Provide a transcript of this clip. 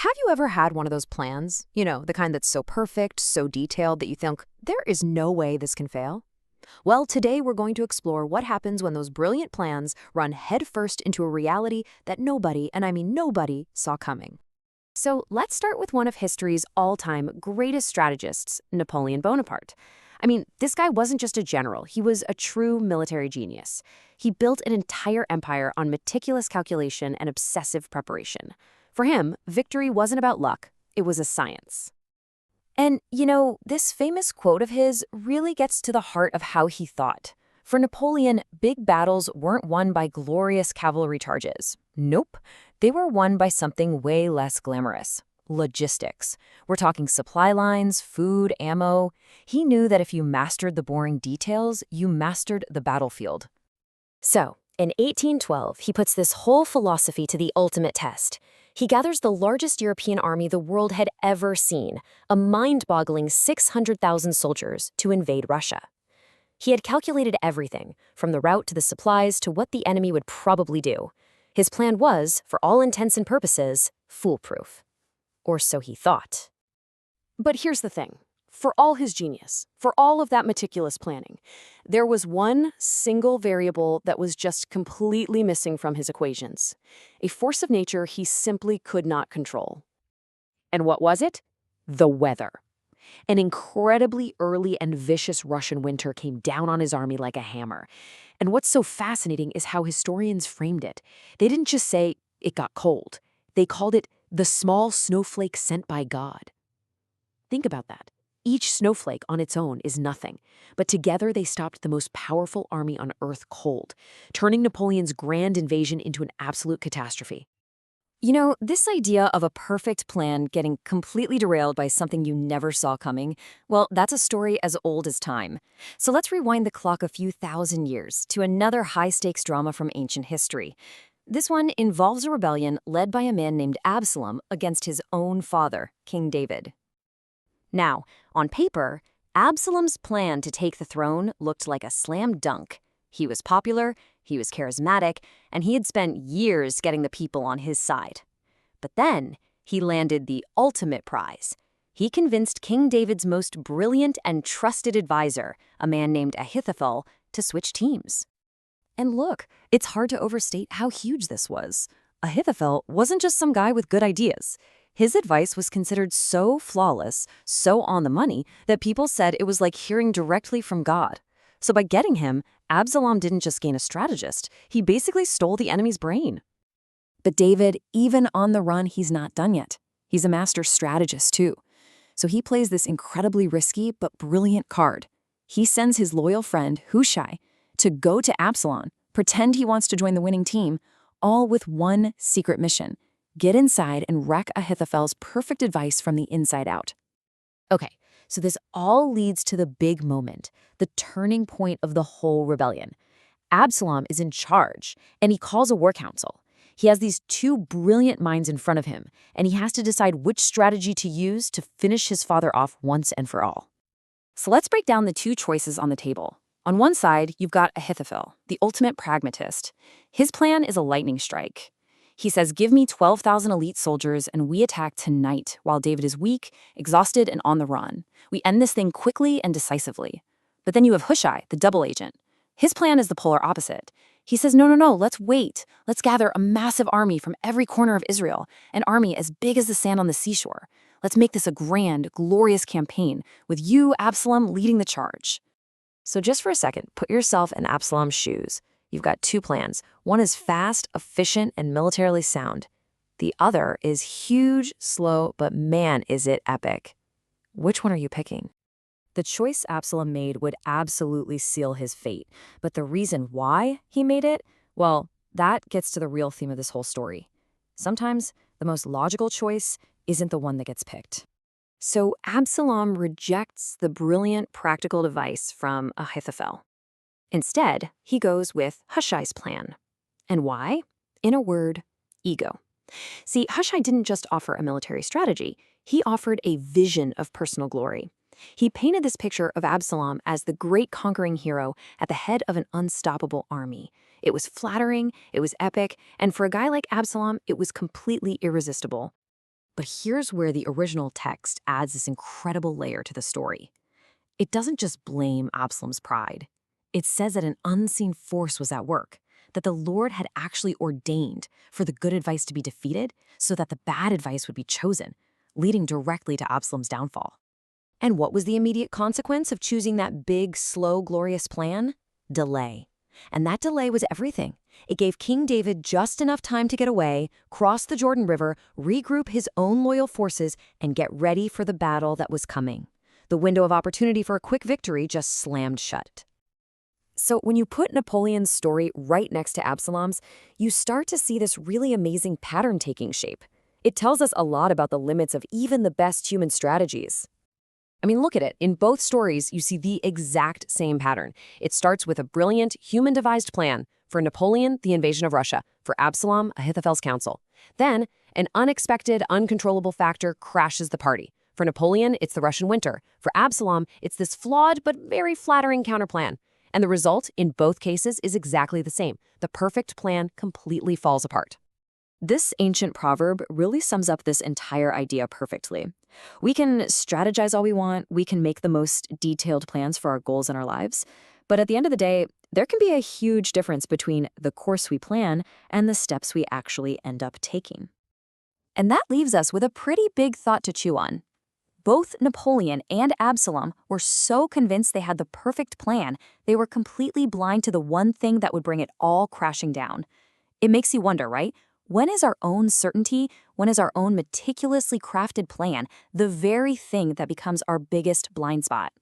Have you ever had one of those plans? You know, the kind that's so perfect, so detailed that you think, there is no way this can fail? Well, today we're going to explore what happens when those brilliant plans run headfirst into a reality that nobody, and I mean nobody, saw coming. So let's start with one of history's all-time greatest strategists, Napoleon Bonaparte. I mean, this guy wasn't just a general, he was a true military genius. He built an entire empire on meticulous calculation and obsessive preparation. For him, victory wasn't about luck, it was a science. And, you know, this famous quote of his really gets to the heart of how he thought. For Napoleon, big battles weren't won by glorious cavalry charges. Nope. They were won by something way less glamorous. Logistics. We're talking supply lines, food, ammo. He knew that if you mastered the boring details, you mastered the battlefield. So, in 1812, he puts this whole philosophy to the ultimate test. He gathers the largest European army the world had ever seen, a mind-boggling 600,000 soldiers, to invade Russia. He had calculated everything, from the route to the supplies to what the enemy would probably do. His plan was, for all intents and purposes, foolproof. Or so he thought. But here's the thing. For all his genius, for all of that meticulous planning, there was one single variable that was just completely missing from his equations. A force of nature he simply could not control. And what was it? The weather. An incredibly early and vicious Russian winter came down on his army like a hammer. And what's so fascinating is how historians framed it. They didn't just say, it got cold. They called it the small snowflake sent by God. Think about that. Each snowflake on its own is nothing, but together they stopped the most powerful army on Earth cold, turning Napoleon's grand invasion into an absolute catastrophe. You know, this idea of a perfect plan getting completely derailed by something you never saw coming, well, that's a story as old as time. So let's rewind the clock a few thousand years to another high-stakes drama from ancient history. This one involves a rebellion led by a man named Absalom against his own father, King David. Now, on paper, Absalom's plan to take the throne looked like a slam dunk. He was popular, he was charismatic, and he had spent years getting the people on his side. But then, he landed the ultimate prize. He convinced King David's most brilliant and trusted advisor, a man named Ahithophel, to switch teams. And look, it's hard to overstate how huge this was. Ahithophel wasn't just some guy with good ideas. His advice was considered so flawless, so on the money, that people said it was like hearing directly from God. So by getting him, Absalom didn't just gain a strategist, he basically stole the enemy's brain. But David, even on the run, he's not done yet. He's a master strategist too. So he plays this incredibly risky but brilliant card. He sends his loyal friend, Hushai, to go to Absalom, pretend he wants to join the winning team, all with one secret mission. Get inside and wreck Ahithophel's perfect advice from the inside out. Okay, so this all leads to the big moment, the turning point of the whole rebellion. Absalom is in charge, and he calls a war council. He has these two brilliant minds in front of him, and he has to decide which strategy to use to finish his father off once and for all. So let's break down the two choices on the table. On one side, you've got Ahithophel, the ultimate pragmatist. His plan is a lightning strike. He says, give me 12,000 elite soldiers and we attack tonight while David is weak, exhausted, and on the run. We end this thing quickly and decisively. But then you have Hushai, the double agent. His plan is the polar opposite. He says, no, let's wait. Let's gather a massive army from every corner of Israel, an army as big as the sand on the seashore. Let's make this a grand, glorious campaign, with you, Absalom, leading the charge. So just for a second, put yourself in Absalom's shoes. You've got two plans. One is fast, efficient, and militarily sound. The other is huge, slow, but man, is it epic. Which one are you picking? The choice Absalom made would absolutely seal his fate, but the reason why he made it, well, that gets to the real theme of this whole story. Sometimes the most logical choice isn't the one that gets picked. So Absalom rejects the brilliant practical advice from Ahithophel. Instead, he goes with Hushai's plan. And why? In a word, ego. See, Hushai didn't just offer a military strategy, he offered a vision of personal glory. He painted this picture of Absalom as the great conquering hero at the head of an unstoppable army. It was flattering, it was epic, and for a guy like Absalom, it was completely irresistible. But here's where the original text adds this incredible layer to the story. It doesn't just blame Absalom's pride. It says that an unseen force was at work, that the Lord had actually ordained for the good advice to be defeated so that the bad advice would be chosen, leading directly to Absalom's downfall. And what was the immediate consequence of choosing that big, slow, glorious plan? Delay. And that delay was everything. It gave King David just enough time to get away, cross the Jordan River, regroup his own loyal forces, and get ready for the battle that was coming. The window of opportunity for a quick victory just slammed shut. So when you put Napoleon's story right next to Absalom's, you start to see this really amazing pattern taking shape. It tells us a lot about the limits of even the best human strategies. I mean, look at it. In both stories, you see the exact same pattern. It starts with a brilliant, human-devised plan. For Napoleon, the invasion of Russia. For Absalom, Ahithophel's counsel. Then, an unexpected, uncontrollable factor crashes the party. For Napoleon, it's the Russian winter. For Absalom, it's this flawed but very flattering counterplan. And the result, in both cases, is exactly the same. The perfect plan completely falls apart. This ancient proverb really sums up this entire idea perfectly. We can strategize all we want, we can make the most detailed plans for our goals in our lives, but at the end of the day, there can be a huge difference between the course we plan and the steps we actually end up taking. And that leaves us with a pretty big thought to chew on. Both Napoleon and Absalom were so convinced they had the perfect plan, they were completely blind to the one thing that would bring it all crashing down. It makes you wonder, right? When is our own certainty, when is our own meticulously crafted plan the very thing that becomes our biggest blind spot?